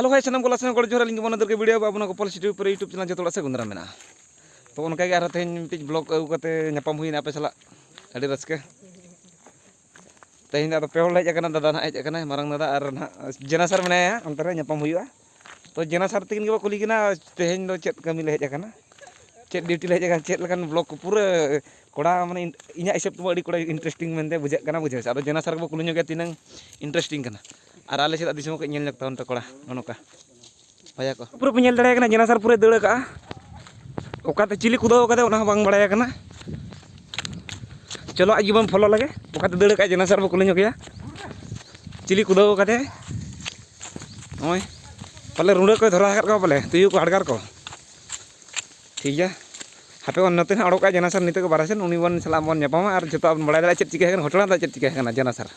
hello भाई सामान को लासन गड़ जोहर लिंग बना के वीडियो बाबू गोपाल स्टूडियो पर यूट्यूब चैनल जो से गुंदरा मेना तो उनका आर तेज मिट्टी ब्लॉग अगू करते नापाम हुई पे चला अड़ी रस्के तेज पे हड़ हेज दादा ना हेज मारंग दादा और ना जेनासर मेनाया अंतरे नापाम हुआ तो जेनासर तक कुली तेज दो चेक कमी हेज चेक ड्यूटी ले हेज चेक ब्लॉग को पूरा कोड़ा माने इन हिसाब तो अड़ी कोड़ा इंटरेस्टिंग मनते बुझे बुझे अब जेनासर को कुली तीन इंटरेस्टिंग और आले चेदा दिसम को नेल लगता उनते कोड़ा नोका भैया को पूरा पे नेल दड़े जेनासर पूरा दड़ का ओकाते चिली कुदाव काते ओना बांग बड़ाया कना चलो आज बन फॉलो लगे ओकाते दड़ का जेनासर बो कुली गया चिली कुदाव काते ओय पले रुंडे को धरा का पले तुयु को हड़गार को ठीक है हापे नते अड़ोका जेनासर निते को बारासेन उनी बन सला बन नेपामा और जतो बन बड़ा चेक चिका घटना दा चेक चिका जेनासर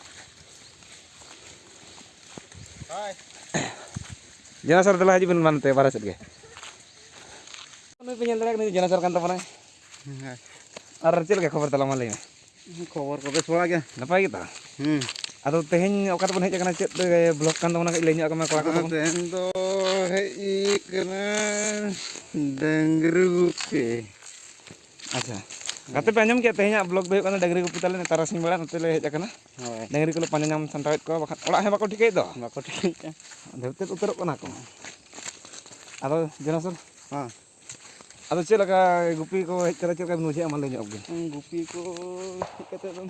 जेनासर दला हजी बन मानते बारासेन के पे नेल जेनासर कान तबना और चेल के खबर तला मा लई खबर को बेस बड़ा गया नपाय गे ता आदो तेहेन ओका तबन हेज चेक ब्लॉग कान तबना लई ᱧᱚᱜ ᱠᱟᱢᱟ ᱠᱚᱲᱟ ᱠᱚ तेन दो हेई कना डंगरू गुपी अच्छा गाते पे आंजम के तेहेन ब्लॉग दो कना डंगरी गुपी ताले तारासिंग बेड़ा नते ले हेज कना डंगरी को पांजा नाम संतावेत को बखा ओड़ा हे बाको ठिकै दो बाको ठीक धरते उतरक कना को आदो जेनासर हां आदो चेल लगा गुपी को हेज करे चेल का नुजे मा लई ᱧᱚᱜ गे गुपी को कते दम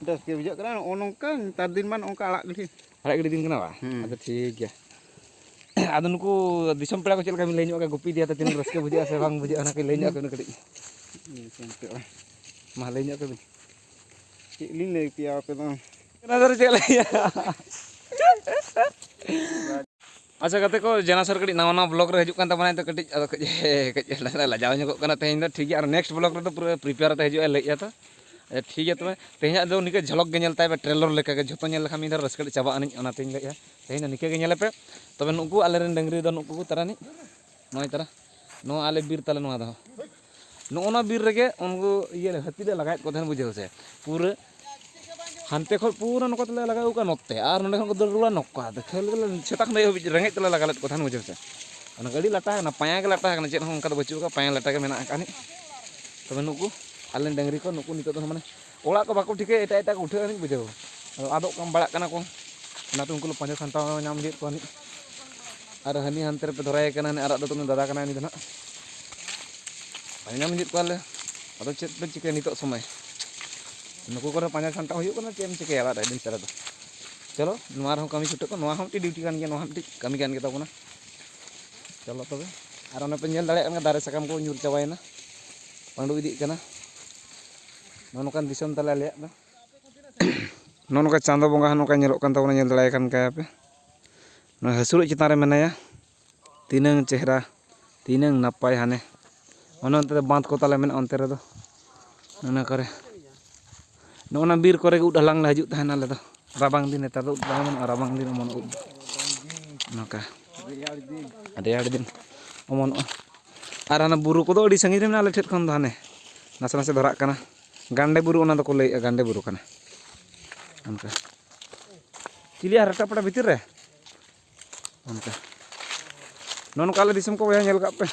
दस के बुझा करा ओनका तार दिन मान ओनका आड़ा गिली आड़ा गिली दिन कना बा आदो ठीक गया आदो नुकु दिसम पेड़ा को चेल का लई ᱧᱚᱜ गा गुपी दिया त तीन रस्के बुझा से बांग बुझा ओना के लई ᱧᱚᱜ के कड़ी मा लई ᱧᱚᱜ के लिन ले पिया पे दो जेनासर चेल अच्छा कते को जेनासर कड़ी नवा नवा ब्लॉग रे हजु कान तबना तो कटी कज लाजाव ᱧᱚᱜ कना तेहेन ठीक है और नेक्स्ट ब्लॉग रे तो पूरा प्रिपेयर ते हजु लई तो ठीक है तबे तेहेन दो निके झलक गे नेल ताय ट्रेलर लेका के झतो नेल लखा मिदर रस्कड़ चाबा अनि ओना तेन लई तेहेन निके गे नेल पे तबे नुकु आले रेन डंगरी दो नुकु तरानी नय तरा नो आले बीर तले नो दो नोना बीर रेगे उनको ये हाथी ले लगायत को देन बुझे से पूरा हानते खो पूरा नको तले लगाउ का नोते और नडे को दरुला नोका खेल सेताक नै रेंगे तले लगालत को थान बुझे से ओना गाड़ी लाटा ना पाया के लाटा ना चेत हों का बचु का पाया लाटा के मेना कानी तबे नुकु आले डंगरी को नुकु नितो तो माने ओड़ा को बाको ठिके एटा एटा को उठे अनि बुझे आदो कम बड़ा कना को ना तो उनको पांजा संता नाम दित को अनि और हनी हंते पे धराय कना ने आरा दो तुम दादा कना नि दना पांजा नाम दित को आले आदो चेत पे चिके नितो समय नुकु को पांजा संता हुयो कना चेम चिके आला दिन सरा दो चलो नोआ रहो कमी छुटे को नोआ हम ड्यूटी कान गया नोआ हम कमी कान के तबना चलो तबे और ओना पे नेल दाड़े का दारे सकाम को ᱧᱩᱨ चाबायना पांडु इदी कना नोनकान दिसम तले ले दा नोनका चांदो बंगा नोका नेलो कान तबना नेल दाड़े कान का पे न हसुर चिता रे मेनाया तीनंग चेहरा तीनंग नपाय हाने ओनते बांध को तले मेन onte रे दो नना करे नोना बीर करे उड हलांग हजू तहना ले दो राबांग दिन नेता दो राबांग दिन मन उड नका रेयाड़ दिन ओमन और हाना बुरु को अड़ी संगी में आले ठेट खन दो हाने नासे नासे धरा कना गांडे बुरु ओना दो लई गांडे बुरु कना उनका चिली हरटा पड़ा भीतर रे उनका नोन काले दिसम को वया नेल का पे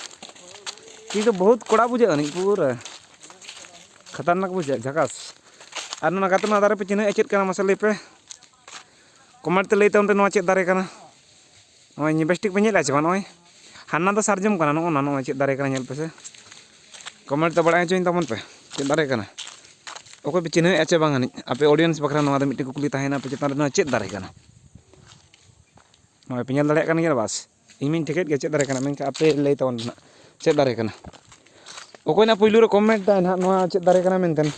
की तो बहुत कोड़ा बुझे अनि पूरा खतरनाक बुझे झकास और ना गाते ना दारे पे चिन्ह चेत कना मसले पे कमेंट ते लईते उनते नोआ चेत दारे कना नोय निबेस्टिक पे नेला छबा नोय हाना दो सारजम कना नोना नोय चेत दारे कना नेल पे से कमेंट ते बड़ा चोइन तमन पे चेत दारे कना ओको पे चिन्ह एचे बांगानी आपे ऑडियंस बखरा नोआ दो मिट्टी कुकली ताहेना पे चेतान नोय चेत दारे कना नोय पे नेल दारे कना गेल बास इमिन टिकेट गे चेत दारे कना मेनका आपे लई तवन ना चेत दारे कना ओको ना पहिलु रे कमेंट दा ना नोआ चेत दारे कना मेनतन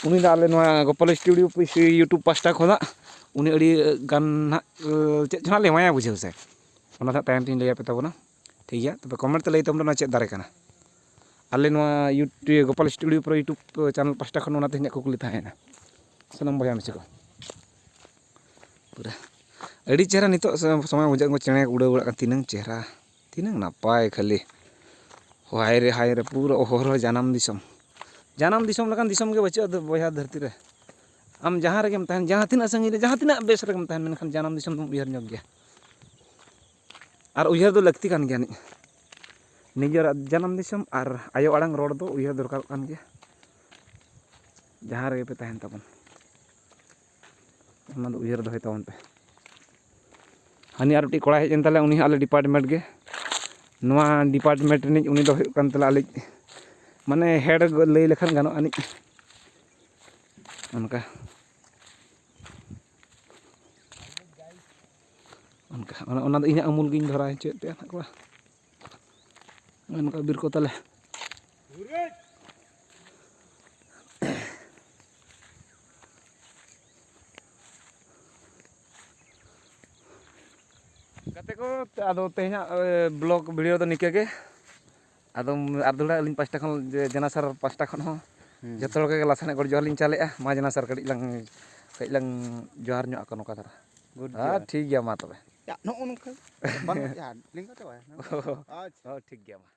उनी दा आले नोआ गोपाल स्टूडियो पे यूट्यूब पास्टा खोदा उनी अड़ी गान ना चेत छना ले माया बुझे से ओना दा टाइम तीन ले पे तबना ठीक है तबे कमेंट ते लई तम ना चेत दारे कना आले नोआ यूट्यूब गोपाल स्टूडियो पर यूट्यूब चैनल पास्टा खन ओना तेहना कुकली ताहेना सनम बया मिसे को पूरा अड़ी चेहरा नितो समय बुझा को चेणे उड़ा उड़ा तीनंग चेहरा तीनंग नापाय खाली हाय रे पूरा ओहर जानम दिसम लगान दिसम के बच्चे बया धरती रे आम जहाँ रेगेम तहन जहाँ तीना संगी रे जहाँ तीना बेस रेगेम तहन मेनखान जानम दिसम तुम उयहर ᱧᱚᱜ गया ᱟᱨ ᱩᱭᱦᱟᱹᱨ ᱫᱚ ᱞᱟᱹᱠᱛᱤ ᱠᱟᱱ ᱜᱮᱭᱟ ᱱᱤᱡᱮᱨᱟᱜ ᱡᱟᱱᱟᱢ ᱫᱤᱥᱚᱢ ᱟᱨ ᱟᱭᱳ ᱟᱲᱟᱝ ᱨᱚᱲ ᱫᱚ ᱩᱭᱦᱟᱹᱨ ᱫᱚᱨᱠᱟᱨᱚᱜ ᱠᱟᱱ ᱜᱮᱭᱟ ᱡᱟᱦᱟᱸ ᱨᱮᱜᱮ ᱯᱮ ᱛᱟᱦᱮᱱ ᱛᱟᱵᱚᱱ ᱚᱱᱟ ᱫᱚ ᱩᱭᱦᱟᱹᱨ ᱫᱚᱦᱚᱭ ᱛᱟᱵᱚᱱ ᱯᱮ ᱦᱟᱹᱱᱤ ᱟᱨ ᱢᱤᱫᱴᱤᱡ ᱠᱚᱲᱟᱭ ᱦᱮᱡ ᱮᱱ ᱛᱟᱞᱮ ᱩᱱᱤ ᱦᱚᱸ ᱟᱞᱮ ᱰᱤᱯᱟᱨᱴᱢᱮᱱᱴ ᱜᱮ ᱱᱚᱣᱟ ᱰᱤᱯᱟᱨᱴᱢᱮᱱᱴ ᱨᱤᱱᱤᱡ ᱩᱱᱤ ᱫᱚ ᱦᱩᱭᱩᱜ ᱠᱟᱱ ᱛᱟᱞᱮ ᱟᱞᱮ ᱢᱟᱱᱮ ᱦᱮᱰ ᱞᱟᱹᱭ ᱞᱮᱠᱷᱟᱱ ᱜᱟᱱᱚᱜ ᱟᱹᱱᱤᱡ ᱚᱱᱠᱟ ᱚᱱᱟ ᱫᱚ ᱤᱧᱟᱹᱜ ᱟᱢᱩᱞ ᱜᱤᱧ ᱫᱷᱚᱨᱟᱣ ᱦᱚᱪᱚᱭᱮᱫ ᱯᱮᱭᱟ ᱱᱟᱜ ᱠᱚᱲᱟ ᱚᱱᱠᱟ ᱵᱤᱨ ᱠᱚ ᱛᱟᱞᱮ ᱜᱟᱛᱮ ᱠᱚ ᱟᱫᱚ ᱛᱮᱦᱮᱧᱟᱜ ᱵᱞᱚᱜ ᱵᱷᱤᱰᱤᱭᱳ ᱫᱚ ᱱᱤᱝᱠᱟᱹ ᱜᱮ ᱟᱫᱚ ᱟᱨ ᱫᱚᱲᱟ ᱟᱹᱞᱤᱧ ᱯᱟᱥᱴᱟ ᱠᱷᱚᱱ ᱡᱮᱱᱟᱥᱟᱨ ᱯᱟᱥᱴᱟ ᱠᱷᱚᱱ ᱦᱚᱸ ᱡᱚᱛᱚ ᱦᱚᱲ ᱜᱮ ᱞᱟᱥᱟᱱᱟᱜ ᱜᱚᱰ ᱡᱚᱦᱟᱨ ᱞᱤᱧ ᱪᱟᱞᱮᱜᱼᱟ ᱢᱟ ᱡᱮᱱᱟᱥᱟᱨ ᱠᱟᱹᱡ ᱞᱟᱝ ᱡᱚᱦᱟᱨ ᱧᱚᱜ ᱟᱠᱚ ᱱᱚᱝᱠᱟ ᱫᱷᱟᱨᱟ ᱴᱷᱤᱠ ᱜᱮᱭᱟ ᱢᱟ ᱛᱚᱵᱮ ᱱᱚᱜᱼᱚ ᱱᱚᱝᱠᱟ ᱵᱟᱝ ᱞᱤᱝᱠ ᱪᱟᱵᱟᱭ ᱴᱷᱤᱠ ᱜᱮᱭᱟ ᱢᱟ